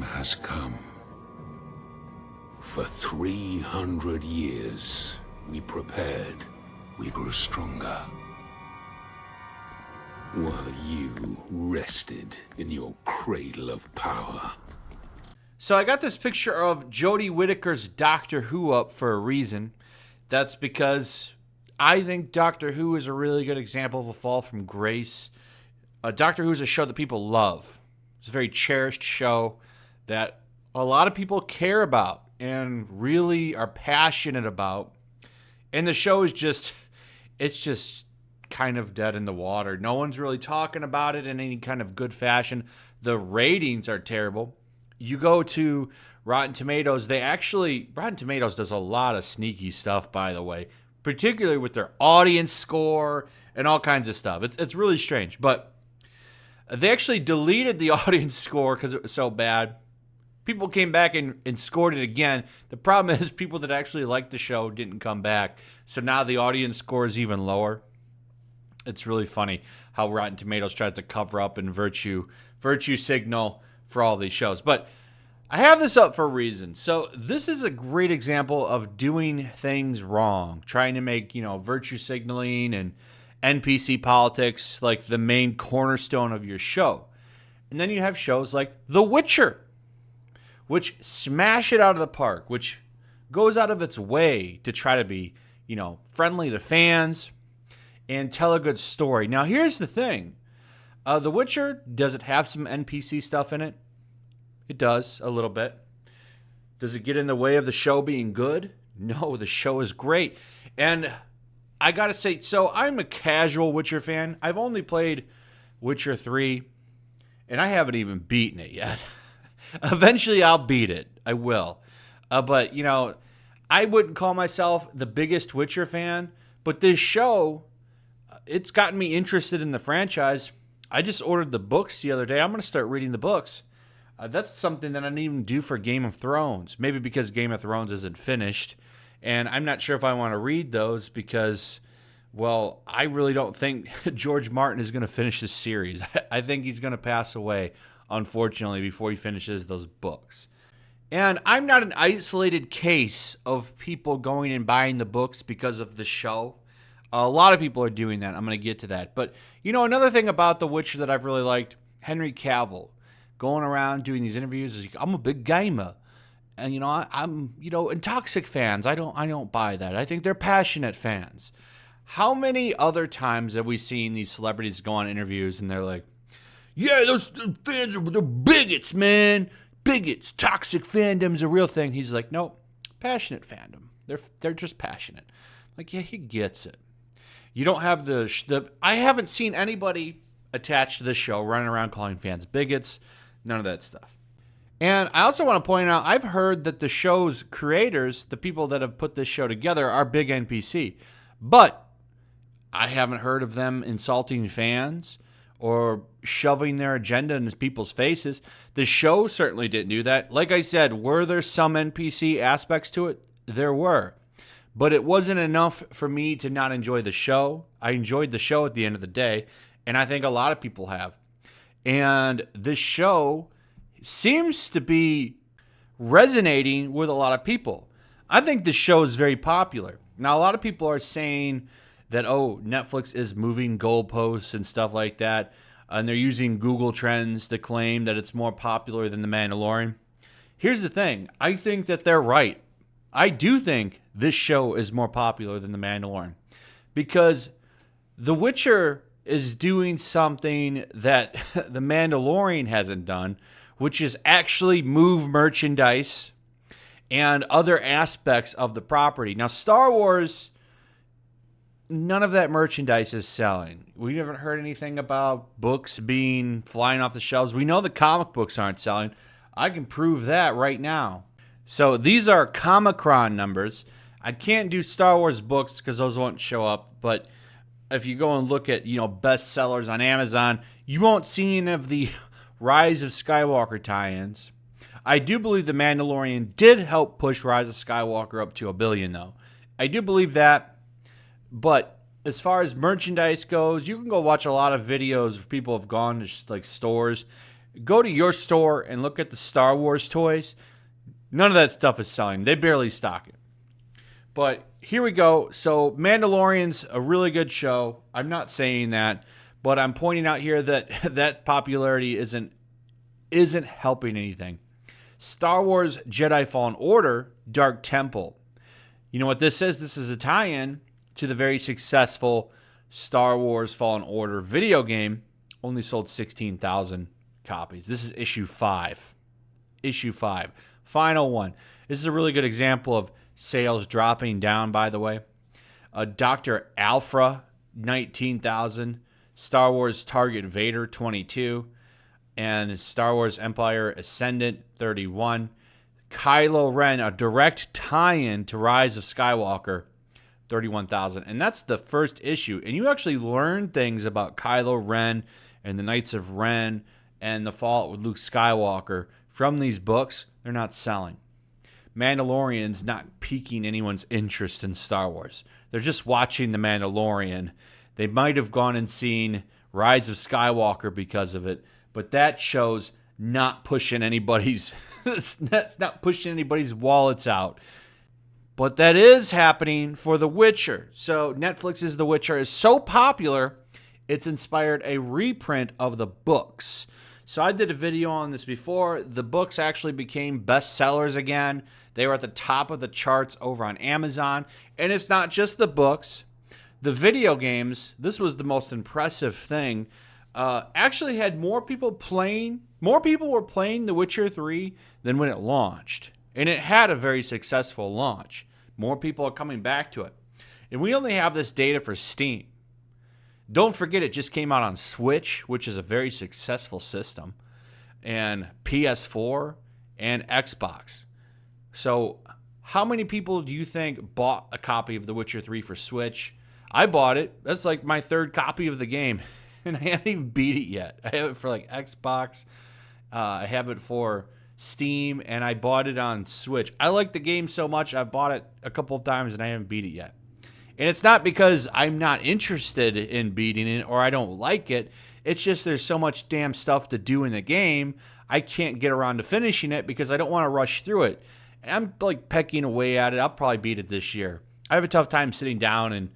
has come. For 300 years, we prepared, we grew stronger. While you rested in your cradle of power. So I got this picture of Jodie Whittaker's Doctor Who up for a reason. That's because I think Doctor Who is a really good example of a fall from grace. Doctor Who is a show that people love. It's a very cherished show that a lot of people care about and really are passionate about. And the show is just kind of dead in the water. No one's really talking about it in any kind of good fashion. The ratings are terrible. You go to Rotten Tomatoes, Rotten Tomatoes does a lot of sneaky stuff, by the way, particularly with their audience score and all kinds of stuff. It's really strange, but they actually deleted the audience score because it was so bad. People came back and scored it again. The problem is people that actually liked the show didn't come back. So now the audience score is even lower. It's really funny how Rotten Tomatoes tries to cover up and virtue signal for all these shows. But I have this up for a reason. So this is a great example of doing things wrong, trying to make, virtue signaling and NPC politics like the main cornerstone of your show. And then you have shows like The Witcher, which smash it out of the park, which goes out of its way to try to be, friendly to fans and tell a good story. Now, here's the thing. The Witcher, does it have some NPC stuff in it? It does, a little bit. Does it get in the way of the show being good? No, the show is great. And I got to say, so I'm a casual Witcher fan. I've only played Witcher 3, and I haven't even beaten it yet. Eventually, I'll beat it. I will. But, I wouldn't call myself the biggest Witcher fan, but this show, it's gotten me interested in the franchise. I just ordered the books the other day. I'm going to start reading the books. That's something that I didn't even do for Game of Thrones. Maybe because Game of Thrones isn't finished. And I'm not sure if I want to read those because, well, I really don't think George Martin is going to finish this series. I think he's going to pass away, unfortunately, before he finishes those books. And I'm not an isolated case of people going and buying the books because of the show. A lot of people are doing that. I'm going to get to that. But, another thing about The Witcher that I've really liked, Henry Cavill, going around doing these interviews. I'm a big gamer. And, I'm, and toxic fans, I don't buy that. I think they're passionate fans. How many other times have we seen these celebrities go on interviews and they're like, yeah, those fans they're bigots, man. Bigots, toxic fandom's a real thing. He's like, no, passionate fandom. They're just passionate. Like, yeah, he gets it. You don't have I haven't seen anybody attached to this show running around calling fans bigots. None of that stuff. And I also want to point out, I've heard that the show's creators, the people that have put this show together, are big NPC. But I haven't heard of them insulting fans or shoving their agenda into people's faces. The show certainly didn't do that. Like I said, were there some NPC aspects to it? There were. But it wasn't enough for me to not enjoy the show. I enjoyed the show at the end of the day, and I think a lot of people have. And this show seems to be resonating with a lot of people. I think this show is very popular. Now, a lot of people are saying that, Netflix is moving goalposts and stuff like that, and they're using Google Trends to claim that it's more popular than The Mandalorian. Here's the thing. I think that they're right. I do think this show is more popular than The Mandalorian because The Witcher is doing something that The Mandalorian hasn't done, which is actually move merchandise and other aspects of the property. Now, Star Wars, none of that merchandise is selling. We haven't heard anything about books flying off the shelves. We know the comic books aren't selling. I can prove that right now. So these are Comic-Con numbers. I can't do Star Wars books because those won't show up. But if you go and look at, bestsellers on Amazon, you won't see any of the Rise of Skywalker tie-ins. I do believe The Mandalorian did help push Rise of Skywalker up to 1 billion, though. I do believe that. But as far as merchandise goes, you can go watch a lot of videos of people have gone to stores Go to your store and look at the Star Wars toys. None of that stuff is selling. They barely stock it. But here we go. So Mandalorian's a really good show. I'm not saying that, but I'm pointing out here that that popularity isn't helping anything. Star Wars Jedi Fallen Order Dark Temple. You know what this is? This is a tie-in to the very successful Star Wars Fallen Order video game. Only sold 16,000 copies. This is issue 5. Issue 5. Final one. This is a really good example of sales dropping down, by the way. Dr. Alpha, 19,000. Star Wars Target Vader, 22. And Star Wars Empire Ascendant, 31. Kylo Ren, a direct tie-in to Rise of Skywalker, 31,000. And that's the first issue. And you actually learn things about Kylo Ren and the Knights of Ren and the Fallout with Luke Skywalker from these books. They're not selling. Mandalorian's not piquing anyone's interest in Star Wars. They're just watching The Mandalorian. They might have gone and seen Rise of Skywalker because of it, but that show's not pushing anybody's it's not pushing anybody's wallets out. But that is happening for The Witcher. So Netflix's The Witcher is so popular, it's inspired a reprint of the books. So I did a video on this before. The books actually became bestsellers again. They were at the top of the charts over on Amazon. And it's not just the books. The video games, this was the most impressive thing, actually had more people were playing The Witcher 3 than when it launched. And it had a very successful launch. More people are coming back to it. And we only have this data for Steam. Don't forget, it just came out on Switch, which is a very successful system, and PS4 and Xbox. So how many people do you think bought a copy of The Witcher 3 for Switch? I bought it. That's like my third copy of the game, and I haven't even beat it yet. I have it for like Xbox. I have it for Steam, and I bought it on Switch. I like the game so much, I've bought it a couple of times, and I haven't beat it yet. And it's not because I'm not interested in beating it or I don't like it. It's just there's so much damn stuff to do in the game, I can't get around to finishing it because I don't want to rush through it. And I'm like pecking away at it. I'll probably beat it this year. I have a tough time sitting down and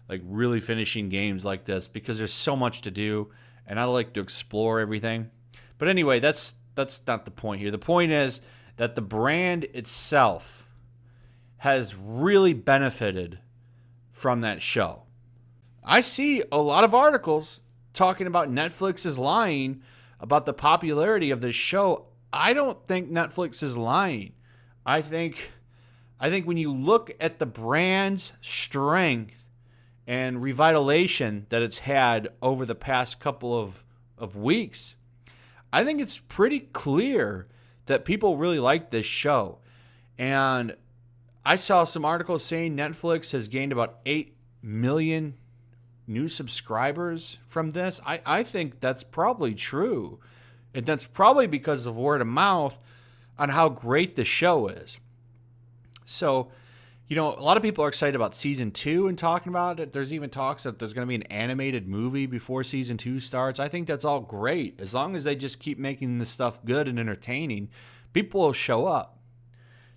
like really finishing games like this because there's so much to do and I like to explore everything. But anyway, that's not the point here. The point is that the brand itself has really benefited from that show. I see a lot of articles talking about Netflix is lying about the popularity of this show. I don't think Netflix is lying. I think when you look at the brand's strength and revitalization that it's had over the past couple of weeks, I think it's pretty clear that people really like this show. And I saw some articles saying Netflix has gained about 8 million new subscribers from this. I think that's probably true. And that's probably because of word of mouth on how great the show is. So, you know, a lot of people are excited about season 2 and talking about it. There's even talks that there's going to be an animated movie before season 2 starts. I think that's all great. As long as they just keep making this stuff good and entertaining, people will show up.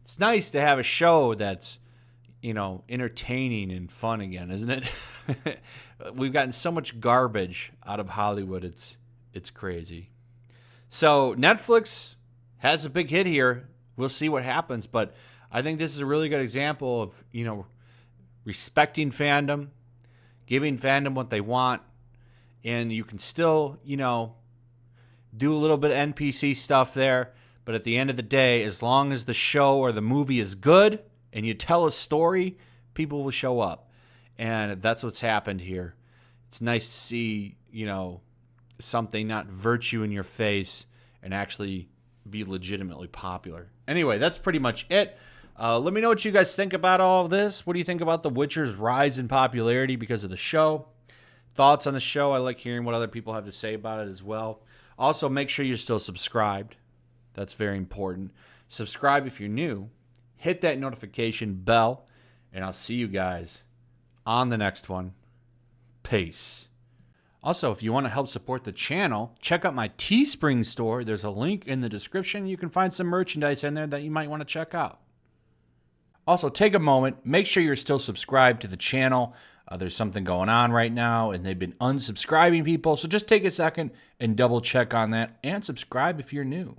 It's nice to have a show that's, you know, entertaining and fun again, isn't it? We've gotten so much garbage out of Hollywood. It's crazy. So Netflix has a big hit here. We'll see what happens, but I think this is a really good example of, you know, respecting fandom, giving fandom what they want, and you can still, you know, do a little bit of NPC stuff there. But at the end of the day, as long as the show or the movie is good and you tell a story, people will show up. And that's what's happened here. It's nice to see, you know, something not virtue in your face and actually be legitimately popular. Anyway, that's pretty much it. Let me know what you guys think about all of this. What do you think about The Witcher's rise in popularity because of the show? Thoughts on the show? I like hearing what other people have to say about it as well. Also, make sure you're still subscribed. That's very important. Subscribe if you're new. Hit that notification bell. And I'll see you guys on the next one. Peace. Also, if you want to help support the channel, check out my Teespring store. There's a link in the description. You can find some merchandise in there that you might want to check out. Also, take a moment, make sure you're still subscribed to the channel. There's something going on right now, and they've been unsubscribing people. So just take a second and double check on that, and subscribe if you're new.